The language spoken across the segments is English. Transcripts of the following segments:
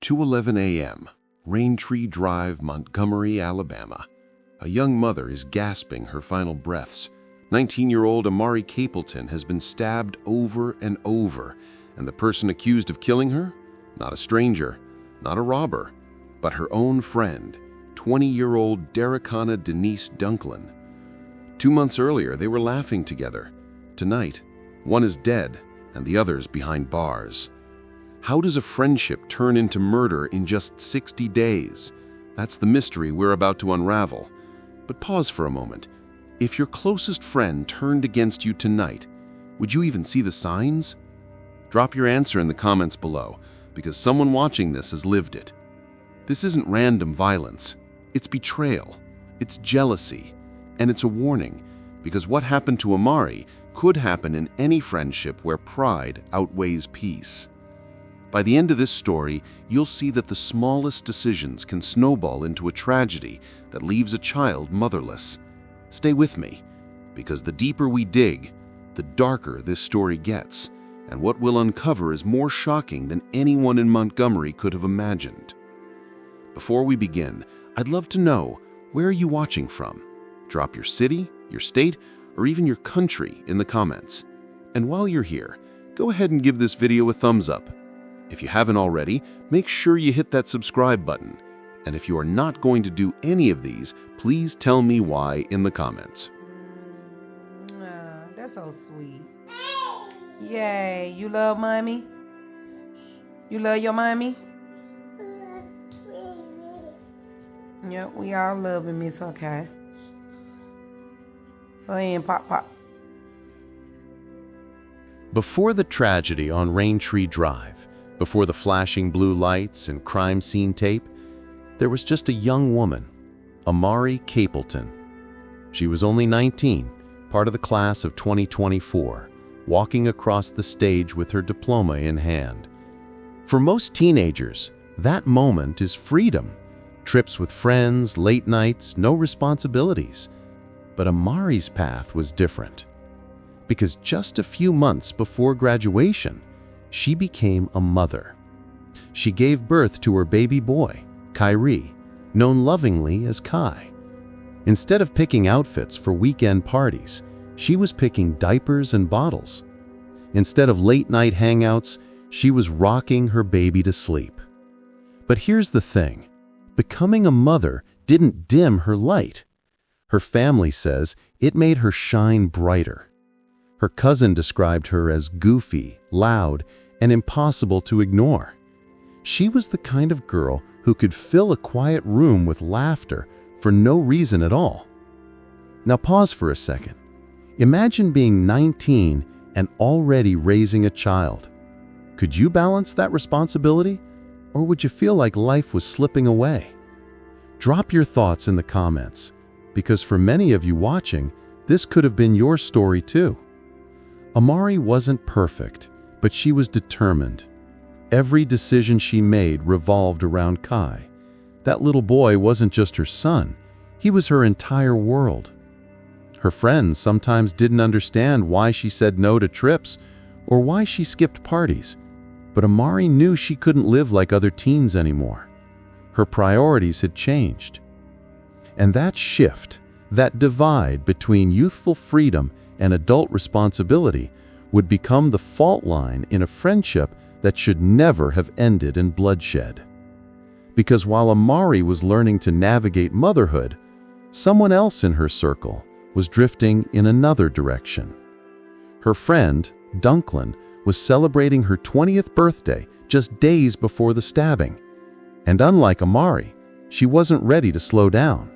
2:11 a.m., Raintree Drive, Montgomery, Alabama. A young mother is gasping her final breaths. 19-year-old Ahmari Capleton has been stabbed over and over, and the person accused of killing her? Not a stranger, not a robber, but her own friend, 20-year-old Derrickanna Denice Dunklin. 2 months earlier, they were laughing together. Tonight, one is dead and the other's behind bars. How does a friendship turn into murder in just 60 days? That's the mystery we're about to unravel. But pause for a moment. If your closest friend turned against you tonight, would you even see the signs? Drop your answer in the comments below, because someone watching this has lived it. This isn't random violence. It's betrayal. It's jealousy. And it's a warning, because what happened to Amari could happen in any friendship where pride outweighs peace. By the end of this story, you'll see that the smallest decisions can snowball into a tragedy that leaves a child motherless. Stay with me, because the deeper we dig, the darker this story gets, and what we'll uncover is more shocking than anyone in Montgomery could have imagined. Before we begin, I'd love to know, where are you watching from? Drop your city, your state, or even your country in the comments. And while you're here, go ahead and give this video a thumbs up. If you haven't already, make sure you hit that subscribe button. And if you are not going to do any of these, please tell me why in the comments. That's so sweet. Yay, you love mommy? You love your mommy? Yep, we all love him, Miss Okay. Go ahead, pop. Before the tragedy on Raintree Drive, before the flashing blue lights and crime scene tape, there was just a young woman, Ahmari Capleton. She was only 19, part of the class of 2024, walking across the stage with her diploma in hand. For most teenagers, that moment is freedom. Trips with friends, late nights, no responsibilities. But Amari's path was different. Because just a few months before graduation, she became a mother. She gave birth to her baby boy, Kyrie, known lovingly as Kai. Instead of picking outfits for weekend parties, she was picking diapers and bottles. Instead of late-night hangouts, she was rocking her baby to sleep. But here's the thing. Becoming a mother didn't dim her light. Her family says it made her shine brighter. Her cousin described her as goofy, loud, and impossible to ignore. She was the kind of girl who could fill a quiet room with laughter for no reason at all. Now pause for a second. Imagine being 19 and already raising a child. Could you balance that responsibility, or would you feel like life was slipping away? Drop your thoughts in the comments, because for many of you watching, this could have been your story too. Amari wasn't perfect, but she was determined. Every decision she made revolved around Kai. That little boy wasn't just her son, he was her entire world. Her friends sometimes didn't understand why she said no to trips or why she skipped parties, but Amari knew she couldn't live like other teens anymore. Her priorities had changed. And that shift, that divide between youthful freedom and adult responsibility, would become the fault line in a friendship that should never have ended in bloodshed. Because while Amari was learning to navigate motherhood, someone else in her circle was drifting in another direction. Her friend, Dunklin, was celebrating her 20th birthday just days before the stabbing. And unlike Amari, she wasn't ready to slow down.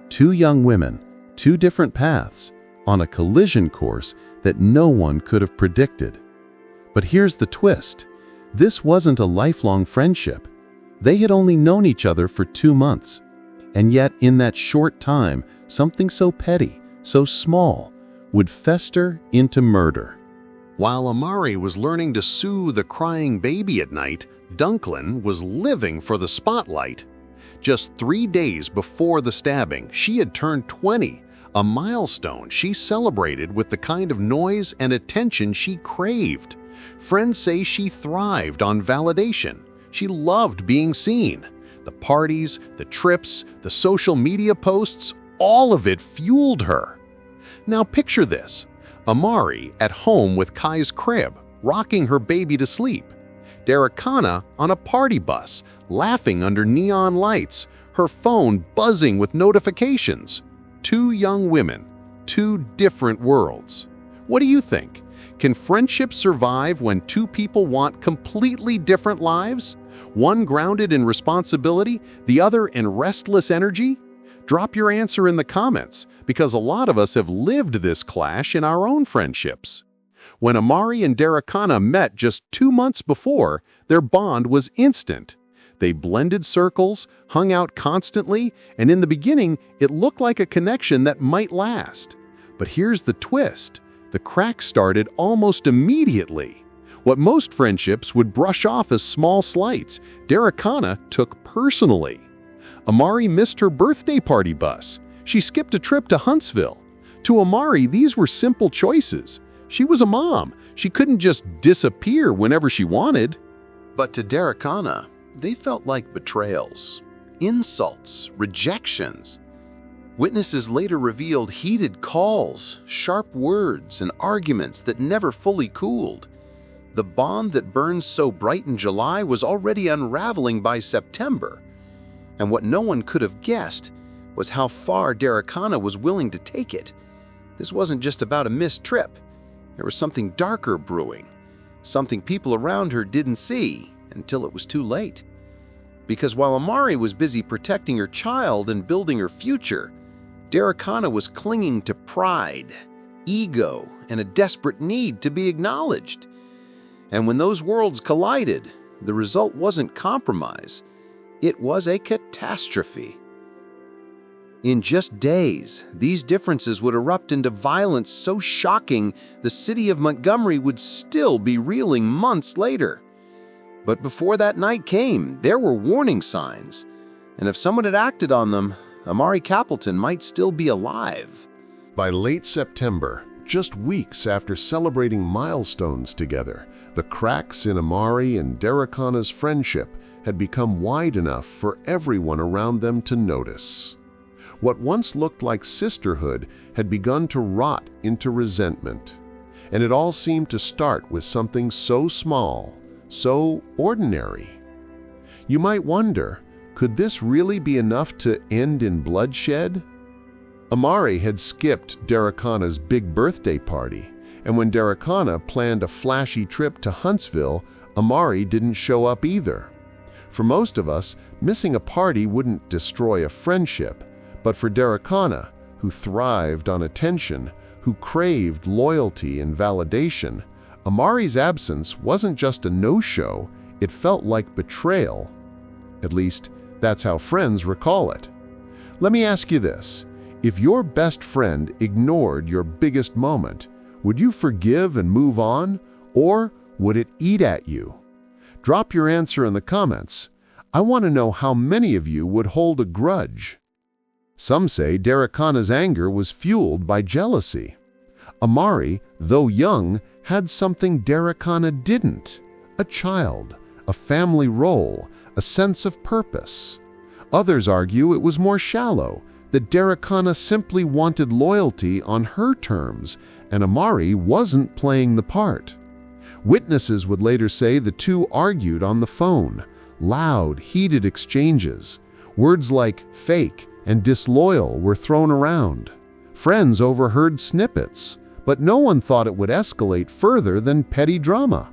Two young women, two different paths, on a collision course that no one could have predicted. But here's the twist. This wasn't a lifelong friendship. They had only known each other for 2 months. And yet, in that short time, something so petty, so small, would fester into murder. While Amari was learning to soothe a crying baby at night, Dunklin was living for the spotlight. Just 3 days before the stabbing, she had turned 20, a milestone she celebrated with the kind of noise and attention she craved. Friends say she thrived on validation. She loved being seen. The parties, the trips, the social media posts, all of it fueled her. Now picture this. Amari at home with Kai's crib, rocking her baby to sleep. Derrickanna on a party bus, laughing under neon lights, her phone buzzing with notifications. Two young women, two different worlds. What do you think? Can friendships survive when two people want completely different lives? One grounded in responsibility, the other in restless energy? Drop your answer in the comments, because a lot of us have lived this clash in our own friendships. When Amari and Derrickanna met just 2 months before, their bond was instant. They blended circles, hung out constantly, and in the beginning, it looked like a connection that might last. But here's the twist. The cracks started almost immediately. What most friendships would brush off as small slights, Derrickanna took personally. Amari missed her birthday party bus. She skipped a trip to Huntsville. To Amari, these were simple choices. She was a mom. She couldn't just disappear whenever she wanted. But to Derrickanna, they felt like betrayals, insults, rejections. Witnesses later revealed heated calls, sharp words, and arguments that never fully cooled. The bond that burned so bright in July was already unraveling by September. And what no one could have guessed was how far Derrickanna was willing to take it. This wasn't just about a missed trip. There was something darker brewing, something people around her didn't see until it was too late. Because while Amari was busy protecting her child and building her future, Derrickanna was clinging to pride, ego, and a desperate need to be acknowledged. And when those worlds collided, the result wasn't compromise. It was a catastrophe. In just days, these differences would erupt into violence so shocking the city of Montgomery would still be reeling months later. But before that night came, there were warning signs, and if someone had acted on them, Ahmari Capleton might still be alive. By late September, just weeks after celebrating milestones together, the cracks in Amari and Derrickanna's friendship had become wide enough for everyone around them to notice. What once looked like sisterhood had begun to rot into resentment, and it all seemed to start with something so small, so ordinary. You might wonder, could this really be enough to end in bloodshed? Amari had skipped Derrickanna's big birthday party, and when Derrickanna planned a flashy trip to Huntsville, Amari didn't show up either. For most of us, missing a party wouldn't destroy a friendship, but for Derrickanna, who thrived on attention, who craved loyalty and validation, Amari's absence wasn't just a no-show, it felt like betrayal. At least, that's how friends recall it. Let me ask you this. If your best friend ignored your biggest moment, would you forgive and move on, or would it eat at you? Drop your answer in the comments. I want to know how many of you would hold a grudge. Some say Derrickanna's anger was fueled by jealousy. Amari, though young, had something Derrickanna didn't: a child, a family role, a sense of purpose. Others argue it was more shallow, that Derrickanna simply wanted loyalty on her terms, and Amari wasn't playing the part. Witnesses would later say the two argued on the phone, loud, heated exchanges. Words like fake and disloyal were thrown around. Friends overheard snippets, but no one thought it would escalate further than petty drama.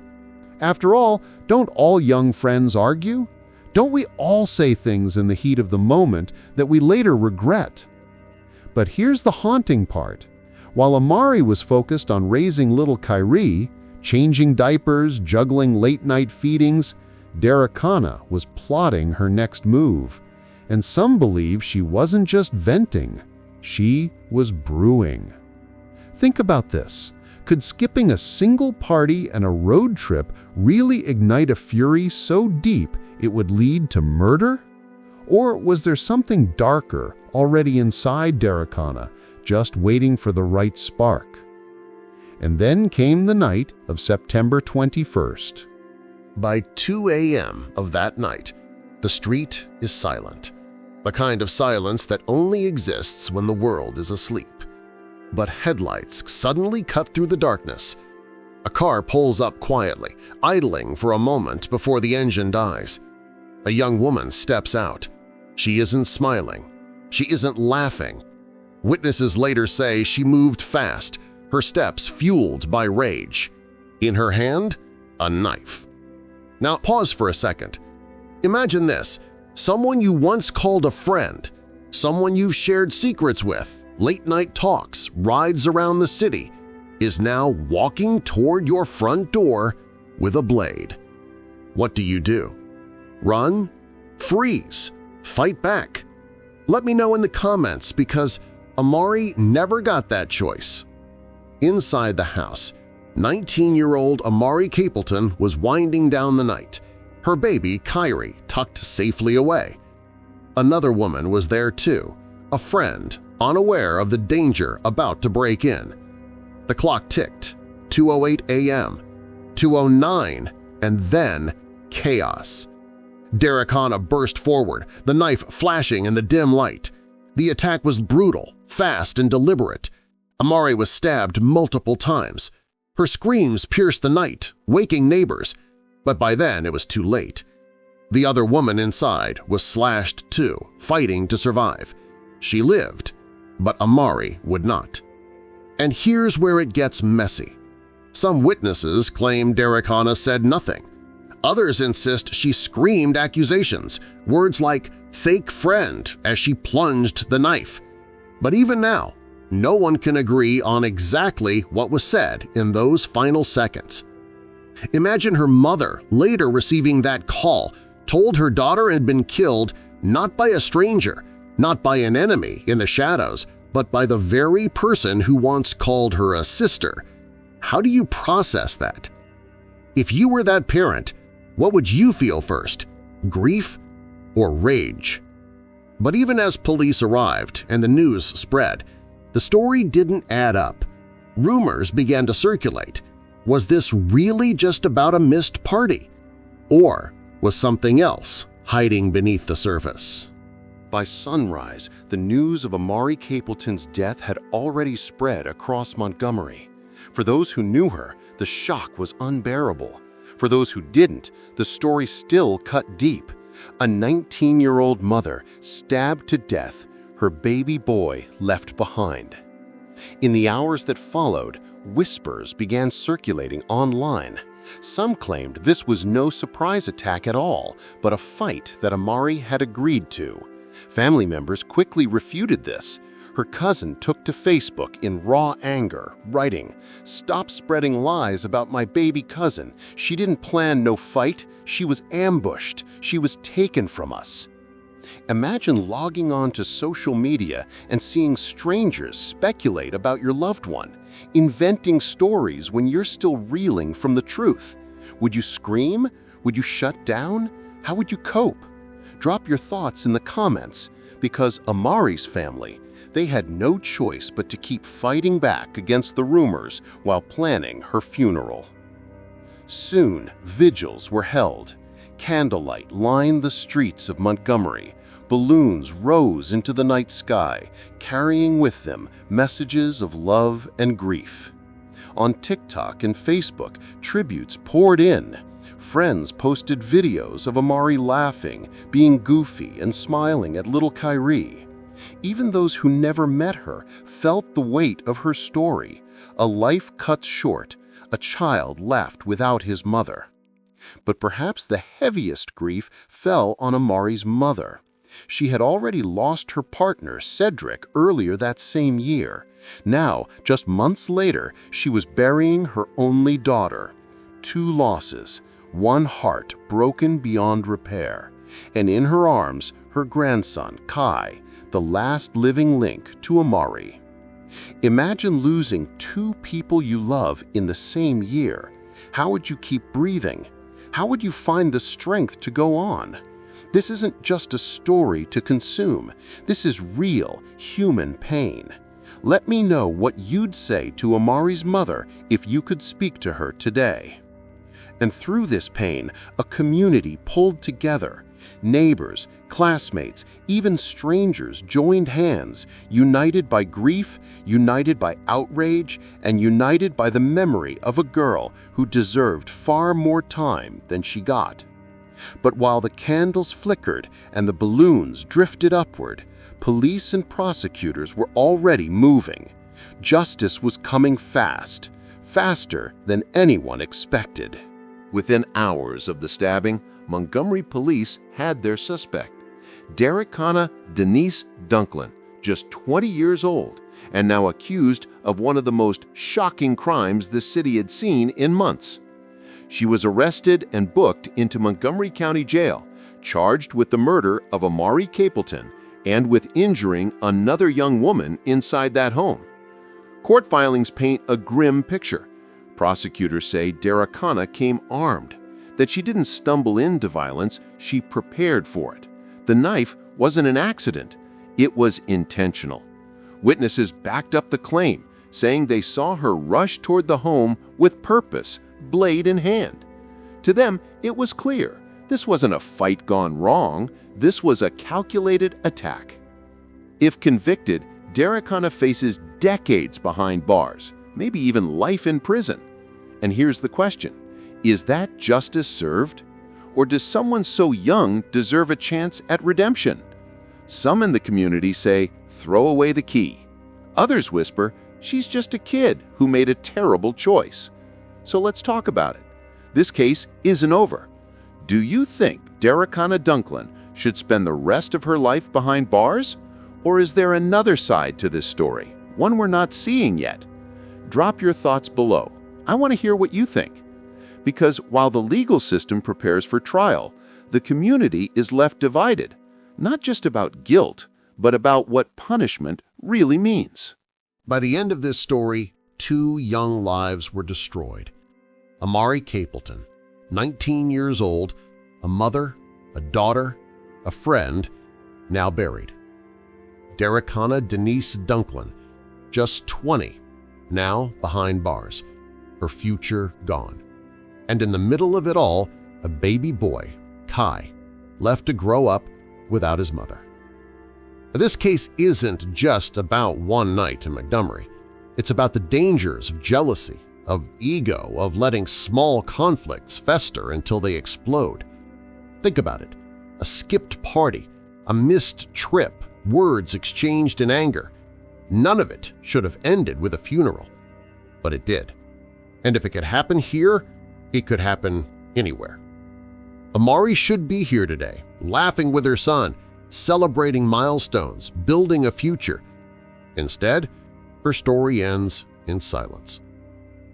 After all, don't all young friends argue? Don't we all say things in the heat of the moment that we later regret? But here's the haunting part. While Amari was focused on raising little Kyrie, changing diapers, juggling late-night feedings, Derrickanna was plotting her next move. And some believe she wasn't just venting, she was brewing. Think about this. Could skipping a single party and a road trip really ignite a fury so deep it would lead to murder? Or was there something darker already inside Derrickanna, just waiting for the right spark? And then came the night of September 21st. By 2 a.m. of that night, the street is silent, the kind of silence that only exists when the world is asleep. But headlights suddenly cut through the darkness. A car pulls up quietly, idling for a moment before the engine dies. A young woman steps out. She isn't smiling. She isn't laughing. Witnesses later say she moved fast, her steps fueled by rage. In her hand, a knife. Now pause for a second. Imagine this: someone you once called a friend, someone you've shared secrets with, late-night talks, rides around the city, is now walking toward your front door with a blade. What do you do? Run? Freeze? Fight back? Let me know in the comments, because Amari never got that choice. Inside the house, 19-year-old Ahmari Capleton was winding down the night, her baby Kyrie tucked safely away. Another woman was there too, a friend, unaware of the danger about to break in. The clock ticked, 2:08 a.m., 2:09, and then chaos. Derrickanna burst forward, the knife flashing in the dim light. The attack was brutal, fast, and deliberate. Amari was stabbed multiple times. Her screams pierced the night, waking neighbors, but by then it was too late. The other woman inside was slashed too, fighting to survive. She lived, but Amari would not. And here's where it gets messy. Some witnesses claim Derrickanna said nothing. Others insist she screamed accusations, words like "fake friend" as she plunged the knife. But even now, no one can agree on exactly what was said in those final seconds. Imagine her mother later receiving that call, told her daughter had been killed not by a stranger, not by an enemy in the shadows, but by the very person who once called her a sister. How do you process that? If you were that parent, what would you feel first? Grief or rage? But even as police arrived and the news spread, the story didn't add up. Rumors began to circulate. Was this really just about a missed party? Or was something else hiding beneath the surface? By sunrise, the news of Amari Capleton's death had already spread across Montgomery. For those who knew her, the shock was unbearable. For those who didn't, the story still cut deep. A 19-year-old mother stabbed to death, her baby boy left behind. In the hours that followed, whispers began circulating online. Some claimed this was no surprise attack at all, but a fight that Amari had agreed to. Family members quickly refuted this. Her cousin took to Facebook in raw anger, writing, "Stop spreading lies about my baby cousin. She didn't plan no fight. She was ambushed. She was taken from us." Imagine logging on to social media and seeing strangers speculate about your loved one, inventing stories when you're still reeling from the truth. Would you scream? Would you shut down? How would you cope? Drop your thoughts in the comments, because Amari's family, they had no choice but to keep fighting back against the rumors while planning her funeral. Soon, vigils were held. Candlelight lined the streets of Montgomery. Balloons rose into the night sky, carrying with them messages of love and grief. On TikTok and Facebook, tributes poured in. Friends posted videos of Amari laughing, being goofy, and smiling at little Kyrie. Even those who never met her felt the weight of her story. A life cut short, a child left without his mother. But perhaps the heaviest grief fell on Amari's mother. She had already lost her partner, Cedric, earlier that same year. Now, just months later, she was burying her only daughter. 2 losses, 1 heart broken beyond repair, and in her arms, her grandson, Kai, the last living link to Amari. Imagine losing 2 people you love in the same year. How would you keep breathing? How would you find the strength to go on? This isn't just a story to consume. This is real, human pain. Let me know what you'd say to Amari's mother if you could speak to her today. And through this pain, a community pulled together. Neighbors, classmates, even strangers joined hands, united by grief, united by outrage, and united by the memory of a girl who deserved far more time than she got. But while the candles flickered and the balloons drifted upward, police and prosecutors were already moving. Justice was coming fast, faster than anyone expected. Within hours of the stabbing, Montgomery police had their suspect, Derrickanna Denice Dunklin, just 20 years old, and now accused of one of the most shocking crimes the city had seen in months. She was arrested and booked into Montgomery County Jail, charged with the murder of Ahmari Capleton and with injuring another young woman inside that home. Court filings paint a grim picture. Prosecutors say Derrickanna came armed, that she didn't stumble into violence, she prepared for it. The knife wasn't an accident, it was intentional. Witnesses backed up the claim, saying they saw her rush toward the home with purpose, blade in hand. To them, it was clear. This wasn't a fight gone wrong, this was a calculated attack. If convicted, Derrickanna faces decades behind bars, maybe even life in prison. And here's the question. Is that justice served? Or does someone so young deserve a chance at redemption? Some in the community say, throw away the key. Others whisper, she's just a kid who made a terrible choice. So let's talk about it. This case isn't over. Do you think Derrickanna Dunklin should spend the rest of her life behind bars? Or is there another side to this story, one we're not seeing yet? Drop your thoughts below. I want to hear what you think. Because while the legal system prepares for trial, the community is left divided, not just about guilt, but about what punishment really means. By the end of this story, 2 young lives were destroyed. Amari Capleton, 19 years old, a mother, a daughter, a friend, now buried. Derrickanna Denice Dunklin, just 20, now behind bars, her future gone. And in the middle of it all, a baby boy, Kai, left to grow up without his mother. This case isn't just about one night in Montgomery. It's about the dangers of jealousy, of ego, of letting small conflicts fester until they explode. Think about it. A skipped party, a missed trip, words exchanged in anger. None of it should have ended with a funeral. But it did. And if it could happen here, it could happen anywhere. Amari should be here today, laughing with her son, celebrating milestones, building a future. Instead, her story ends in silence.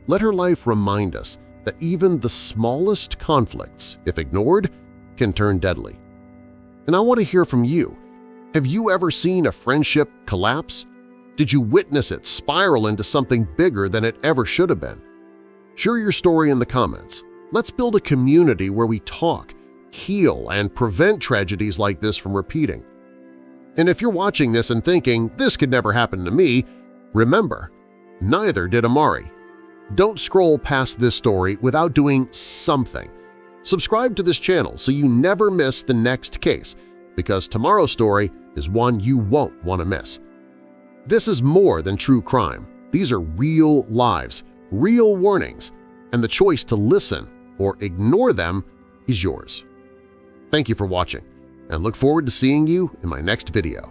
Let her life remind us that even the smallest conflicts, if ignored, can turn deadly. And I want to hear from you. Have you ever seen a friendship collapse? Did you witness it spiral into something bigger than it ever should have been? Share your story in the comments. Let's build a community where we talk, heal, and prevent tragedies like this from repeating. And if you're watching this and thinking, this could never happen to me, remember, neither did Amari. Don't scroll past this story without doing something. Subscribe to this channel so you never miss the next case, because tomorrow's story is one you won't want to miss. This is more than true crime. These are real lives, real warnings, and the choice to listen or ignore them is yours. Thank you for watching, and look forward to seeing you in my next video.